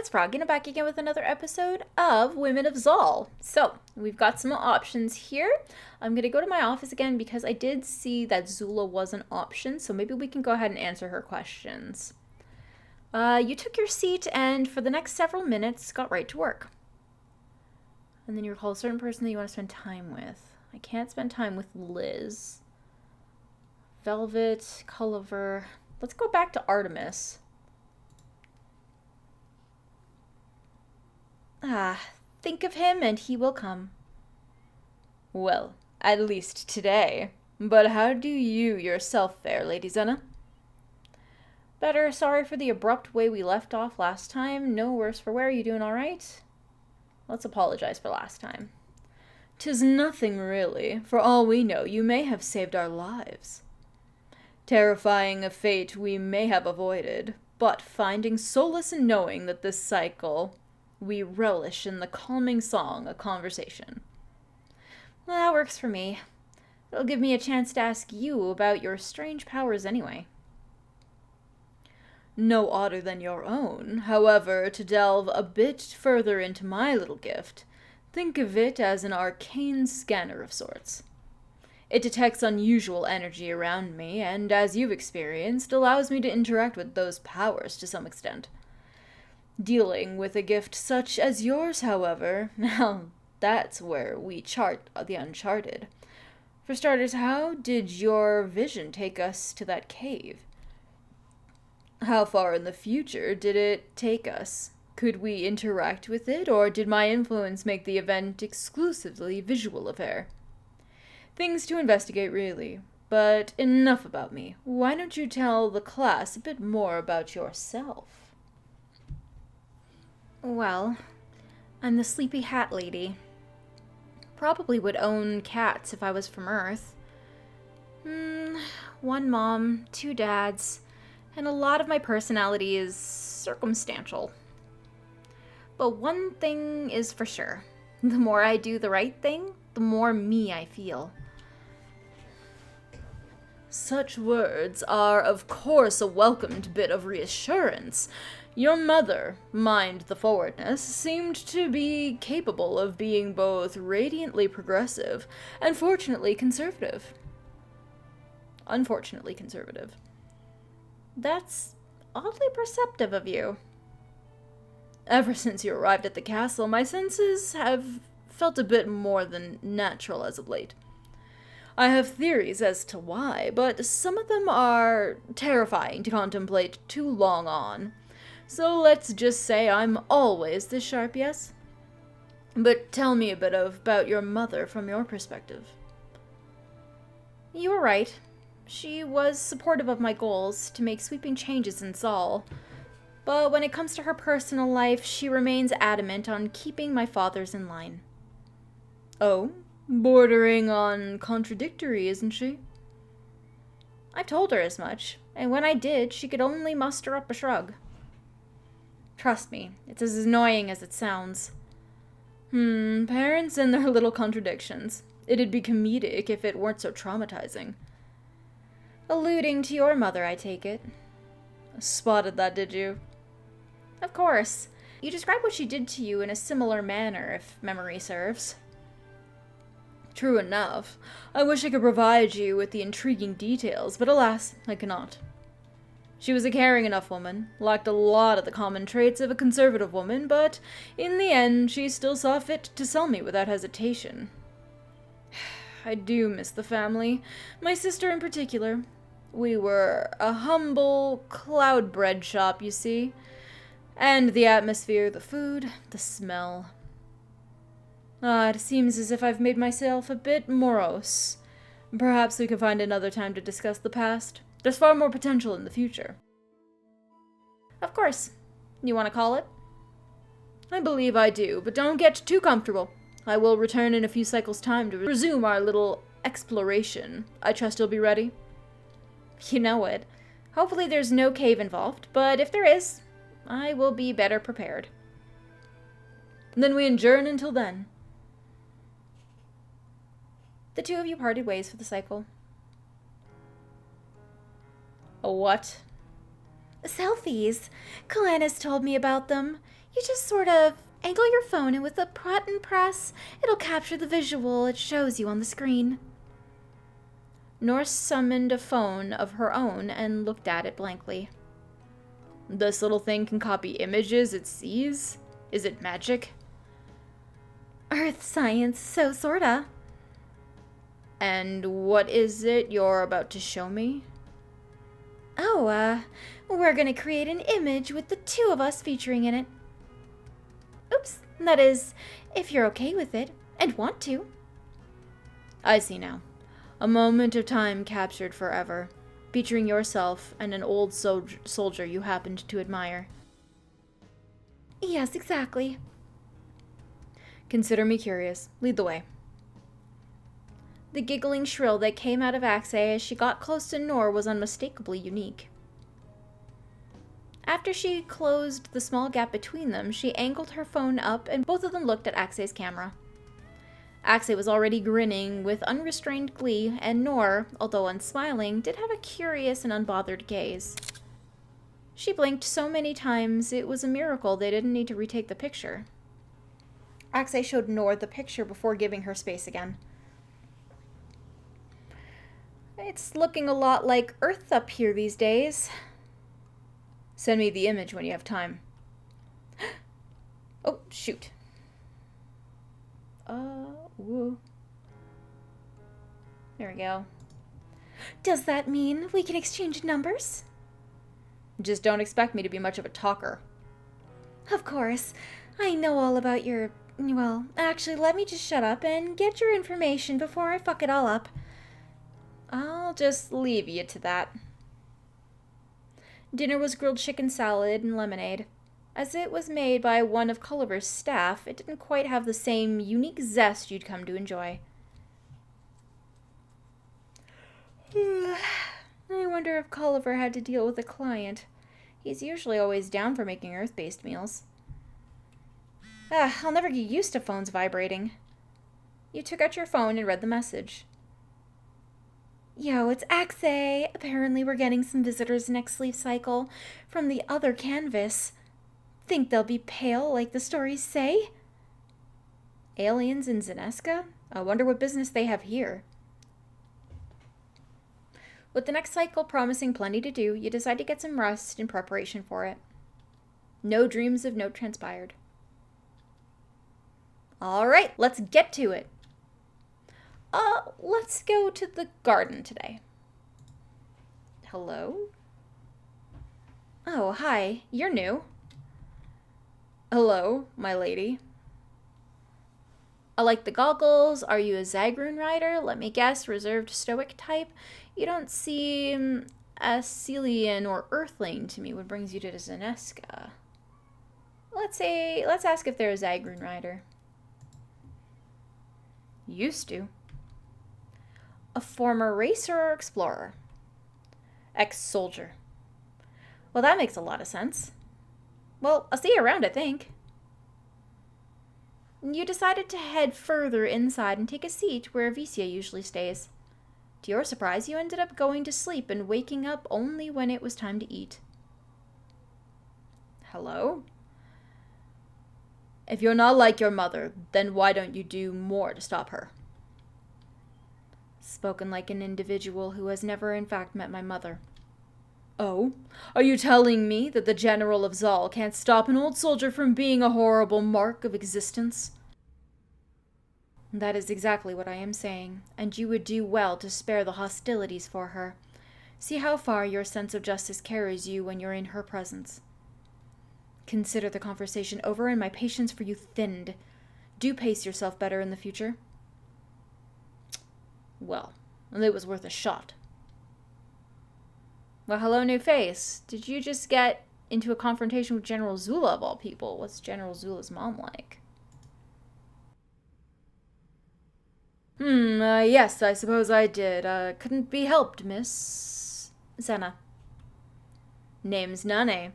it's Froggy, and I'm back again with another episode of Women of Zal. So, we've got some options here. I'm going to go to my office again because I did see that Zula was an option, so maybe we can go ahead and answer her questions. You took your seat and for the next several minutes got right to work. And then you recall a certain person that you want to spend time with. I can't spend time with Liz. Velvet, Culliver. Let's go back to Artemis. Think of him and he will come. Well, at least today. But how do you yourself fare, Lady Zenna? Better. Sorry for the abrupt way we left off last time. No worse for wear. You doing all right? Let's apologize for last time. 'Tis nothing, really. For all we know, you may have saved our lives. Terrifying a fate we may have avoided, but finding solace in knowing that this cycle... we relish in the calming song of conversation. Well, that works for me. It'll give me a chance to ask you about your strange powers anyway. No odder than your own. However, to delve a bit further into my little gift, think of it as an arcane scanner of sorts. It detects unusual energy around me, and as you've experienced, allows me to interact with those powers to some extent. Dealing with a gift such as yours, however, now that's where we chart the uncharted. For starters, how did your vision take us to that cave? How far in the future did it take us? Could we interact with it, or did my influence make the event exclusively visual affair? Things to investigate, really. But enough about me. Why don't you tell the class a bit more about yourself? Well, I'm the sleepy hat lady. Probably would own cats if I was from Earth. One mom, two dads, and a lot of my personality is circumstantial. But one thing is for sure. The more I do the right thing, the more me I feel. Such words are, of course, a welcomed bit of reassurance. Your mother, mind the forwardness, seemed to be capable of being both radiantly progressive and fortunately conservative. Unfortunately conservative. That's oddly perceptive of you. Ever since you arrived at the castle, my senses have felt a bit more than natural as of late. I have theories as to why, but some of them are terrifying to contemplate too long on. So let's just say I'm always this sharp, yes? But tell me a bit about your mother from your perspective. You were right. She was supportive of my goals to make sweeping changes in Zal. But when it comes to her personal life, she remains adamant on keeping my father's in line. Oh, bordering on contradictory, isn't she? I've told her as much, and when I did, she could only muster up a shrug. Trust me, it's as annoying as it sounds. Parents and their little contradictions. It'd be comedic if it weren't so traumatizing. Alluding to your mother, I take it. Spotted that, did you? Of course. You described what she did to you in a similar manner, if memory serves. True enough. I wish I could provide you with the intriguing details, but alas, I cannot. She was a caring enough woman, lacked a lot of the common traits of a conservative woman, but in the end she still saw fit to sell me without hesitation. I do miss the family, my sister in particular. We were a humble cloud bread shop, you see. And the atmosphere, the food, the smell. It seems as if I've made myself a bit morose. Perhaps we can find another time to discuss the past. There's far more potential in the future. Of course. You want to call it? I believe I do, but don't get too comfortable. I will return in a few cycles' time to resume our little exploration. I trust you'll be ready. You know it. Hopefully there's no cave involved, but if there is, I will be better prepared. Then we adjourn until then. The two of you parted ways for the cycle. A what? Selfies. Kalanis told me about them. You just sort of angle your phone, and with a button press, it'll capture the visual it shows you on the screen. Norse summoned a phone of her own and looked at it blankly. This little thing can copy images it sees? Is it magic? Earth science, so sorta. And what is it you're about to show me? Oh, we're gonna create an image with the two of us featuring in it. Oops, that is, if you're okay with it, and want to. I see now. A moment of time captured forever, featuring yourself and an old soldier you happened to admire. Yes, exactly. Consider me curious. Lead the way. The giggling shrill that came out of Axay as she got close to Nor was unmistakably unique. After she closed the small gap between them, she angled her phone up and both of them looked at Axay's camera. Axay was already grinning with unrestrained glee, and Nor, although unsmiling, did have a curious and unbothered gaze. She blinked so many times it was a miracle they didn't need to retake the picture. Axay showed Nor the picture before giving her space again. It's looking a lot like Earth up here these days. Send me the image when you have time. Oh, shoot. Woo. There we go. Does that mean we can exchange numbers? Just don't expect me to be much of a talker. Of course. I know all about your... Well, actually, let me just shut up and get your information before I fuck it all up. I'll just leave you to that. Dinner was grilled chicken salad and lemonade. As it was made by one of Culliver's staff, it didn't quite have the same unique zest you'd come to enjoy. I wonder if Culliver had to deal with a client. He's usually always down for making Earth-based meals. I'll never get used to phones vibrating. You took out your phone and read the message. Yo, it's Axay. Apparently we're getting some visitors next sleep cycle from the other canvas. Think they'll be pale like the stories say? Aliens in Zeneska? I wonder what business they have here. With the next cycle promising plenty to do, you decide to get some rest in preparation for it. No dreams of note transpired. All right, let's get to it. Let's go to the garden today. Hello? Oh, hi. You're new. Hello, my lady. I like the goggles. Are you a Zagroon rider? Let me guess, reserved stoic type. You don't seem Ascelian or Earthling to me. What brings you to Zeneska? Let's ask if they're a Zagroon rider. Used to. A former racer or explorer? Ex-soldier. Well, that makes a lot of sense. Well, I'll see you around, I think. You decided to head further inside and take a seat where Amicia usually stays. To your surprise, you ended up going to sleep and waking up only when it was time to eat. Hello? If you're not like your mother, then why don't you do more to stop her? Spoken like an individual who has never in fact met my mother. Oh? Are you telling me that the General of Zal can't stop an old soldier from being a horrible mark of existence? That is exactly what I am saying, and you would do well to spare the hostilities for her. See how far your sense of justice carries you when you're in her presence. Consider the conversation over and my patience for you thinned. Do pace yourself better in the future. Well, it was worth a shot. Well, hello, new face. Did you just get into a confrontation with General Zula, of all people? What's General Zula's mom like? Yes, I suppose I did. Couldn't be helped, Miss... Senna. Name's Nane.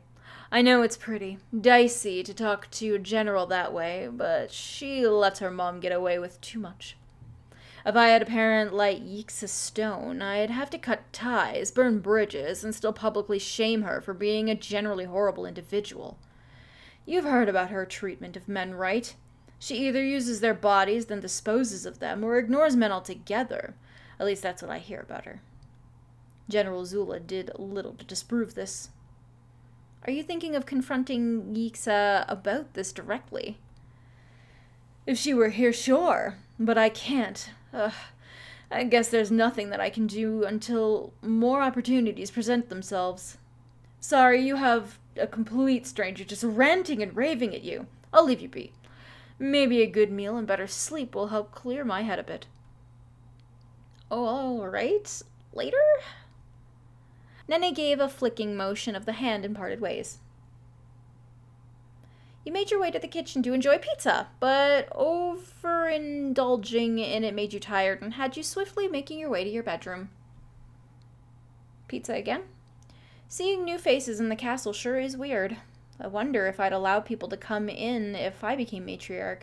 I know it's pretty dicey to talk to a general that way, but she lets her mom get away with too much. If I had a parent like Yixa Stone, I'd have to cut ties, burn bridges, and still publicly shame her for being a generally horrible individual. You've heard about her treatment of men, right? She either uses their bodies, then disposes of them, or ignores men altogether. At least that's what I hear about her. General Zula did little to disprove this. Are you thinking of confronting Yixa about this directly? If she were here, sure, but I can't. I guess there's nothing that I can do until more opportunities present themselves. Sorry, you have a complete stranger just ranting and raving at you. I'll leave you be. Maybe a good meal and better sleep will help clear my head a bit. Oh, all right. Later? Nene gave a flicking motion of the hand and parted ways. You made your way to the kitchen to enjoy pizza, but overindulging in it made you tired and had you swiftly making your way to your bedroom. Pizza again? Seeing new faces in the castle sure is weird. I wonder if I'd allow people to come in if I became matriarch.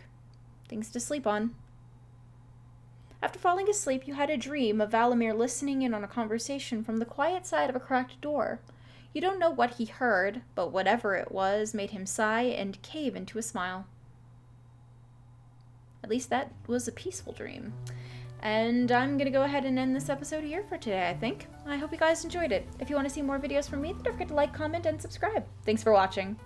Things to sleep on. After falling asleep, you had a dream of Valamir listening in on a conversation from the quiet side of a cracked door. You don't know what he heard, but whatever it was made him sigh and cave into a smile. At least that was a peaceful dream. And I'm going to go ahead and end this episode here for today, I think. I hope you guys enjoyed it. If you want to see more videos from me, don't forget to like, comment, and subscribe. Thanks for watching.